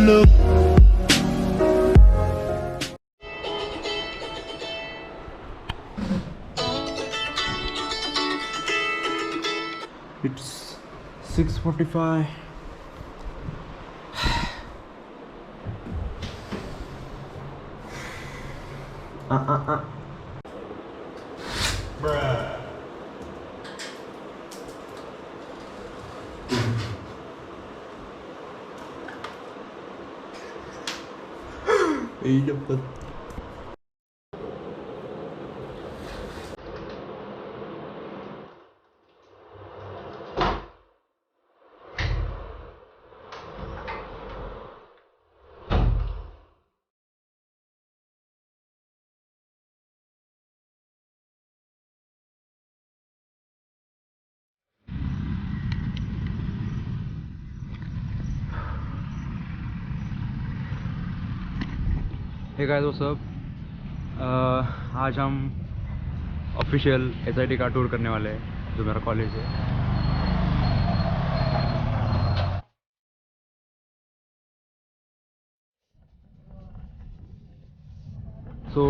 look. It's 6:45. Bruh. Ý đập vật. Hey guys what's up. आज हम official SIT का tour करने वाले हैं जो मेरा कॉलेज है। So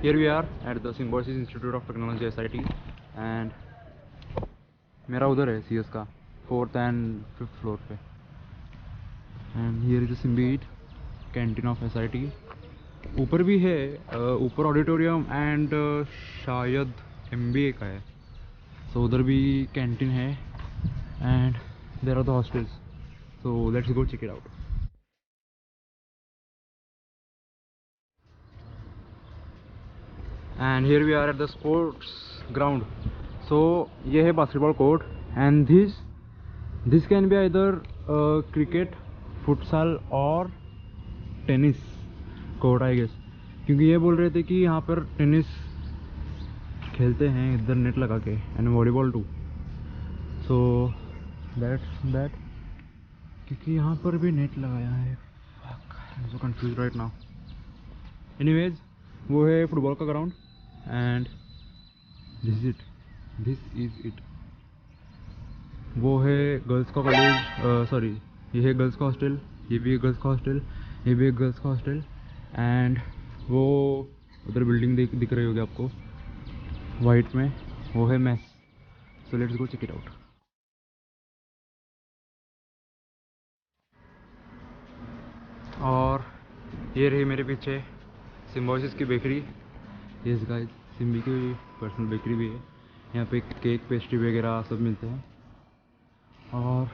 here we are at the Symbiosis institute of technology SIT and मेरा उधर है सीएस का 4th and 5th फ्लोर पे। And here is the Symbit canteen of SIT. ऊपर भी है, ऊपर ऑडिटोरियम एंड शायद एमबीए का है। सो उधर भी कैंटीन है and there are the hostels. So let's go check it out. And here we are at the sports ground. So ये है basketball court and this can be either cricket, futsal or tennis court I guess, क्योंकि ये बोल रहे थे कि यहाँ पर टेनिस खेलते हैं इधर नेट लगा के and volleyball too. So that क्योंकि यहाँ पर भी नेट लगाया है। So confuse right now. Anyways वो है फुटबॉल का ground and this is it. वो है गर्ल्स का कॉलेज, सॉरी ये है गर्ल्स का हॉस्टल, ये भी है गर्ल्स का हॉस्टल, ये भी है गर्ल्स का हॉस्टल एंड वो उधर बिल्डिंग दिख रही होगी आपको वाइट में, वो है mess. So let's go check it out. और ये रही मेरे पीछे सिम्बोसिस की बेकरी। यस गाइस, सिम्बी की पर्सनल बेकरी भी है। यहाँ पे केक, पेस्ट्री वगैरह सब मिलते हैं। और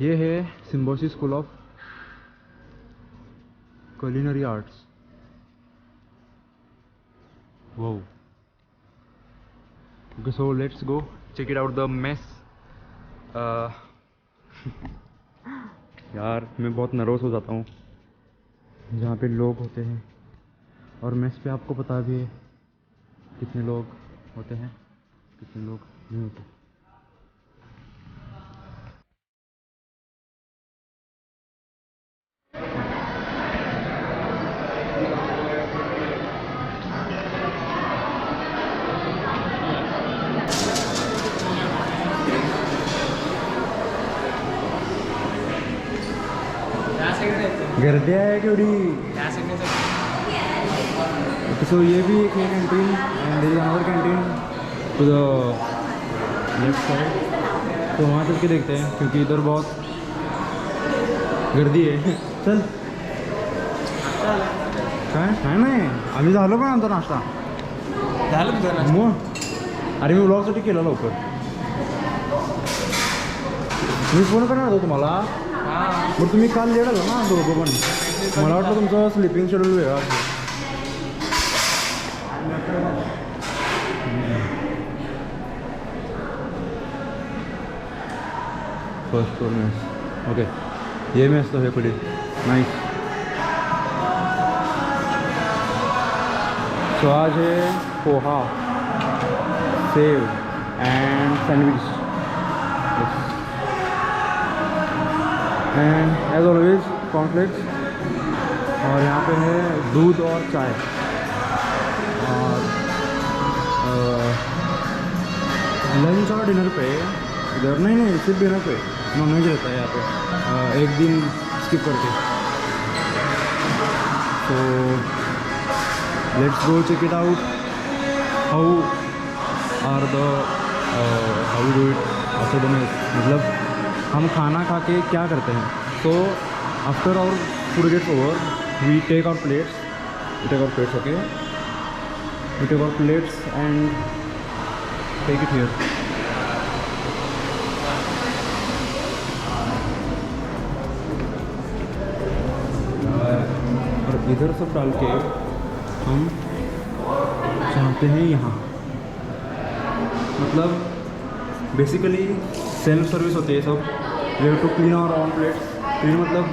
ये है Symbiosis school of culinary arts. Wow. Okay, so let's go check it out the mess. यार मैं बहुत नर्वस हो जाता हूँ जहाँ पे लोग होते हैं, और मेस पे आपको पता भी है कितने लोग होते हैं कितने लोग नहीं होते। गर्दी आहे केवढी। सो ये भी एक है canteen and there is another canteen to the left side. तो वहाँ चल के देखते हैं क्योंकि इधर बहुत गर्दी आहे। चल काय नाही, आम्ही झालो पण आमचा नाश्ता झालं मग। अरे मी व्लॉगसाठी केलं लवकर, मी फोन करणार होतो तुम्हाला, मग तुम्ही काल लेट आलो ना दोघं पण, मला वाटलं तुमचं स्लीपिंग शेड्यूल वेगळा असेल। फर्स्ट फ्लोर मेस, ओके ये मेस तो है बड़ी नाइस। सो आज है poha, sev and sandwich and as always cornflakes. और यहाँ पे है दूध और चाय। और लंच और डिनर पे इधर नहीं सिर्फ डिनर पे नॉनवेज रहता है यहाँ पे, एक दिन स्किप करके। So let's go check it out. How are the how we do it after the meal. मतलब हम खाना खा के क्या करते हैं. So after our food gets over, we take our plates. Okay. We take our plates and take it here. और इधर सब डाल के हम चाहते हैं यहाँ. मतलब बेसिकली सेल्फ सर्विस होती है सब. We have to clean our own plates. Clean मतलब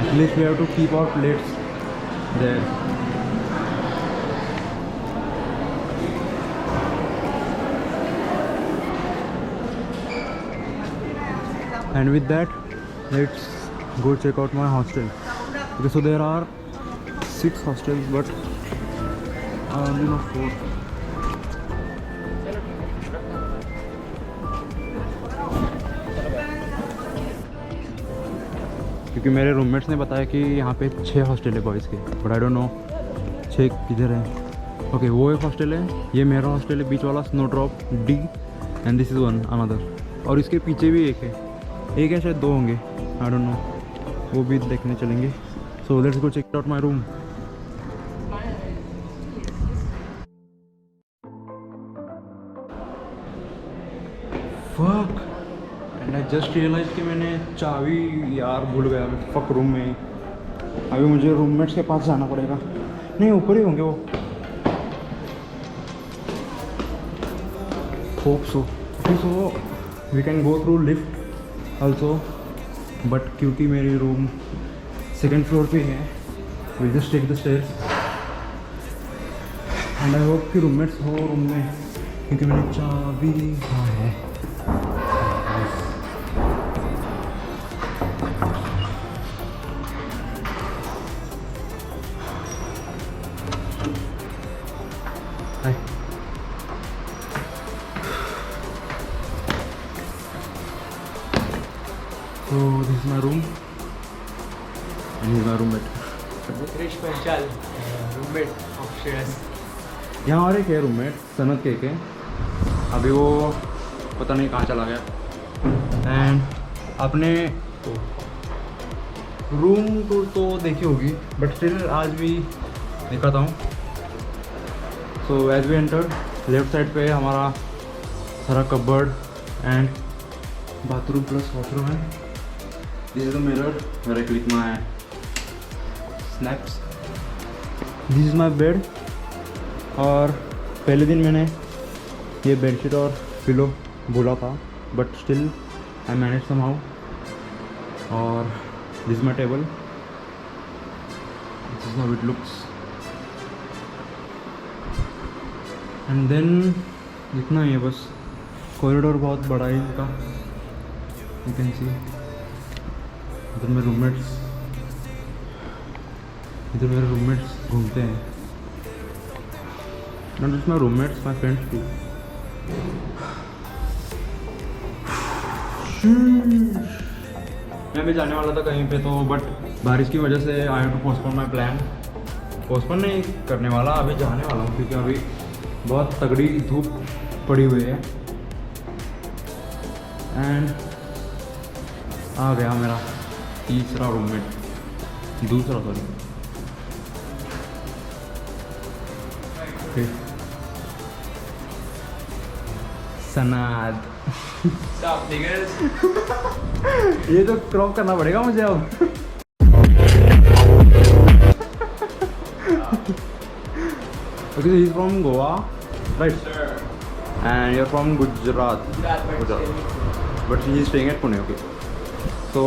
at least we have to keep our plates there. And with that, let's go check out my hostel. Okay, so there are 6 hostels, but only not 4. क्योंकि मेरे roommates ने बताया कि यहाँ पे 6 hostel है boys के, बट आई डोंट नो 6 किधर है. ओके, वो एक हॉस्टल है, ये मेरा हॉस्टल है बीच वाला snowdrop D, and this is one another. और इसके पीछे भी एक है, एक है शायद 2 होंगे, आई डोंट नो, वो भी देखने चलेंगे. So let's go check out my room. Fuck, and I just realise कि मैंने चाबी यार भूल गया फक रूम में. अभी मुझे रूममेट्स के पास जाना पड़ेगा. नहीं, ऊपर ही होंगे वो. Hope so. So we can go through lift also, but क्योंकि मेरी रूम 2nd फ्लोर पे है, we'll just take the stairs. and I hope कि रूममेट्स हो रूम में, क्योंकि मैंने चाबी कहाँ है. So this is my room, and he's my roommate. Krish Panchal, roommate of Shreyas. यहाँ और एक है रूममेट, सनत के है. अभी वो पता नहीं कहाँ चला गया. एंड आपने रूम टूर तो देखी होगी, बट स्टिल आज भी दिखाता हूँ. So as we entered, left side पे हमारा सारा cupboard and bathroom plus washroom है. This is the mirror where I click my snaps. This is my bed. और पहले दिन मैंने ये बेडशीट और पिलो बोला था, but still I manage somehow. और this my table. This is how it looks. And then इतना ही है बस. कॉरिडोर बहुत बड़ा है इनका, यू कैन सी. इधर मेरे रूममेट्स घूमते हैं. Not just my roommates, my friends too. मैं भी जाने वाला था कहीं पे, तो बट बारिश की वजह से I have to postpone my plan. Postpone नहीं करने वाला, अभी जाने वाला हूँ, क्योंकि अभी बहुत तगड़ी धूप पड़ी हुई है. एंड आ गया मेरा तीसरा रूममेट, दूसरा सॉरी. सनाद. Stop, niggas. ये तो क्रॉप करना पड़ेगा मुझे अब. Okay, so he's from Goa, right? Sir. And you're from Gujarat. Gujarat. But he is staying at Pune. Okay. So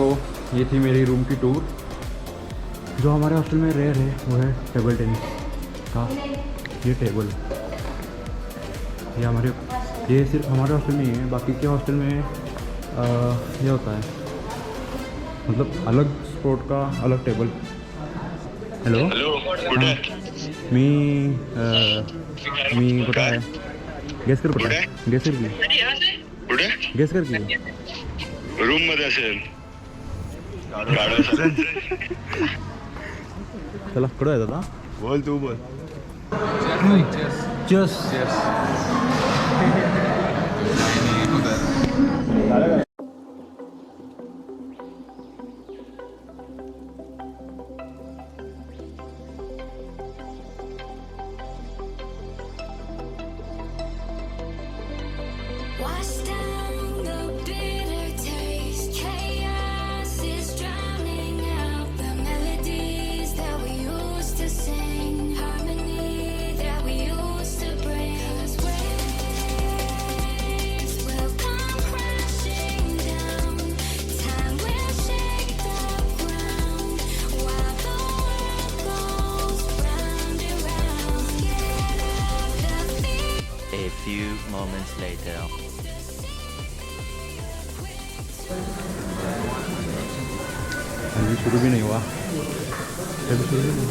ये थी मेरी रूम की टूर. जो हमारे हॉस्टल में रेयर है वो है टेबल टेनिस का ये टेबल. ये सिर्फ हमारे हॉस्टल में ही है, बाकी के हॉस्टल में ये होता है, मतलब अलग स्पोर्ट का अलग टेबल. हेलो मी कुठं आहे? गेस कर कुठं आहे? गेस कर की रूम मध्ये असेल. चला कुठं आहे दादा? बोल तू बोल. Chess. Wash down the bitter taste. Chaos is drowning out the melodies that we used to sing. Harmony that we used to bring. 'Cause waves will come crashing down. Time will shake the ground while the world goes round and round. Scared of the fear. A few moments later. अभी शुरू भी नहीं हुआ. अभी शुरू भी नहीं.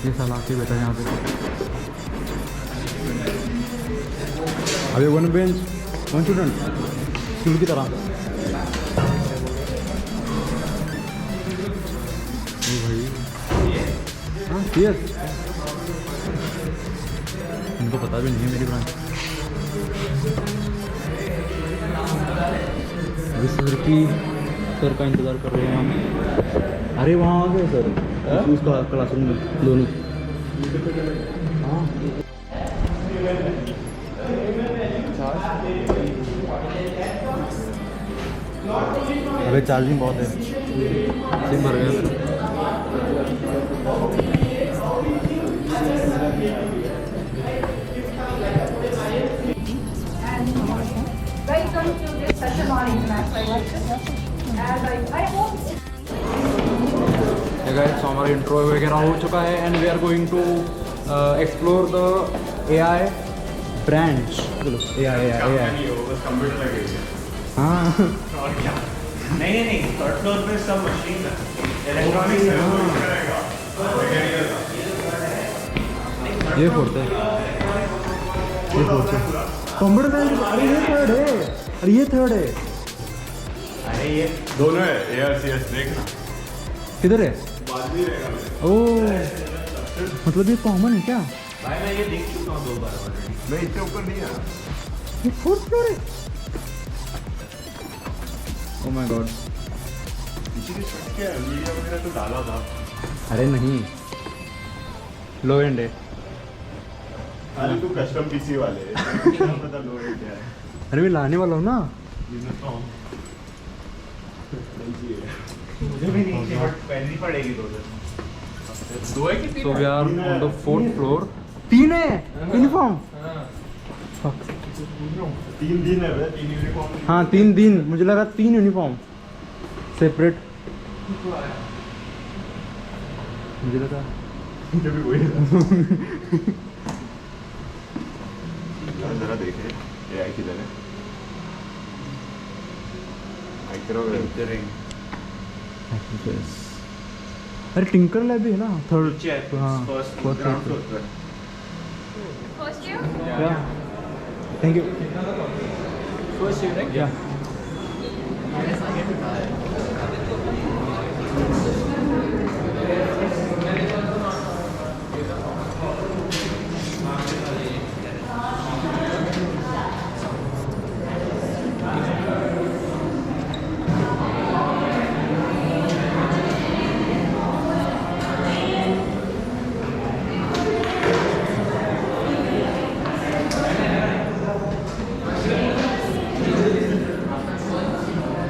ये साल आके बैठा है यहाँ पे. अभी one bench one student school की तरह. ओ भाई हाँ यस. इनको पता भी नहीं है मेरी ब्रांच. अभी सर की सर का इंतज़ार कर रहे हैं हम. अरे वहाँ आ गए सर उसका क्लासरूम में दोनों. हाँ अबे चार्जिंग बहुत है. सिम भर गया. Welcome to this session on international elections. As I hope guys तो हमारा इंट्रो वगैरह हो चुका है and we are going to explore the AI branch. चलो AI हाँ नहीं थर्ड फ्लोर पे सब मशीन है. इलेक्ट्रॉनिक्स ये फोर्थ है. ये फोर्थ है. Computer science. अरे ये थर्ड है. अरे ये थर्ड है. अरे ये दोनों है. ARCS देखना किधर है? ओह मतलब ये कॉमन है क्या? भाई मैं ये देख चुका हूँ 2 बार ऑलरेडी. मैं इतने ऊपर नहीं आया. ये फोर्थ फ्लोर है. Oh my God. इसीलिए शूट किया है. मीडिया वगैरह तो डाला था. अरे नहीं लो एंड है. अरे तू कस्टम पीसी वाले पता लो है क्या है. अरे मैं लाने वाला हूँ ना. मुझे भी नहीं चाहिए बट पहननी पड़ेगी 2 दिन. 2 है कि 3? So we are on the fourth floor. 3 है यूनिफॉर्म. 3 दिन है भाई. 3 यूनिफॉर्म. हाँ 3 दिन. मुझे लगा 3 यूनिफॉर्म सेपरेट. मुझे लगा कभी वही जरा देखे AI किधर है. माइक्रो अरे टिंकर लैब भी है ना थर्ड. हाँ फर्स्ट फर्स्ट ग्राउंड फ्लोर पे. first year. Thank you. First year है या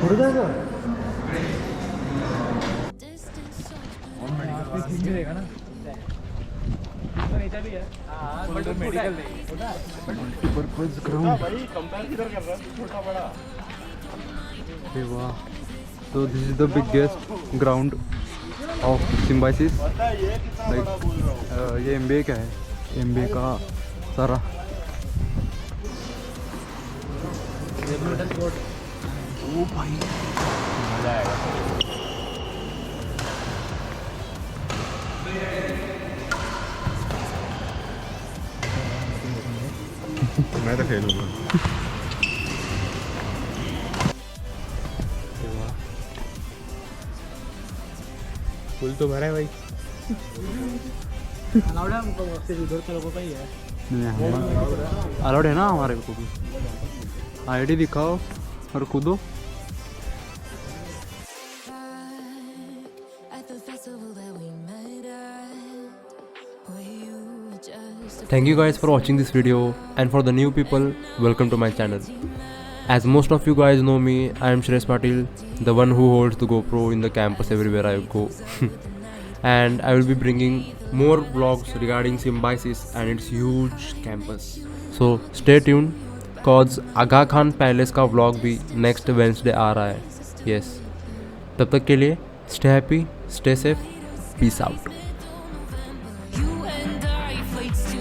उड़ जाएगा. मिलेगा ना. तो नहीं चली है. हां बट मेडिकल नहीं. Purpose ground. भाई कंपेयर किधर कर रहा है छोटा बड़ा. अरे वाह. So this is the biggest ground of Symbiosis. पता है ये कितना बड़ा बोल रहा हूँ. ये MBA का है. MBA का सारा. ओ भाई मजा आएगा. मैं तो फेल हूँ। फुल तो भरा है भाई। अलाउड है हमको, सिर्फ उधर के लोगों का ही है। अलाउड है ना हमारे को भी। आईडी दिखाओ और कूदो। At the festival that we met at, were you just a Thank you guys for watching this video, and for the new people, welcome to my channel. As most of you guys know me, I am Shresh Patil, the one who holds the GoPro in the campus everywhere I go. And I will be bringing more vlogs regarding Symbiosis and its huge campus. So stay tuned, cause Aga Khan Palace का vlog भी next Wednesday आ रहा है. Yes. तब तक के लिए stay happy, stay safe, peace out. you and I fight still.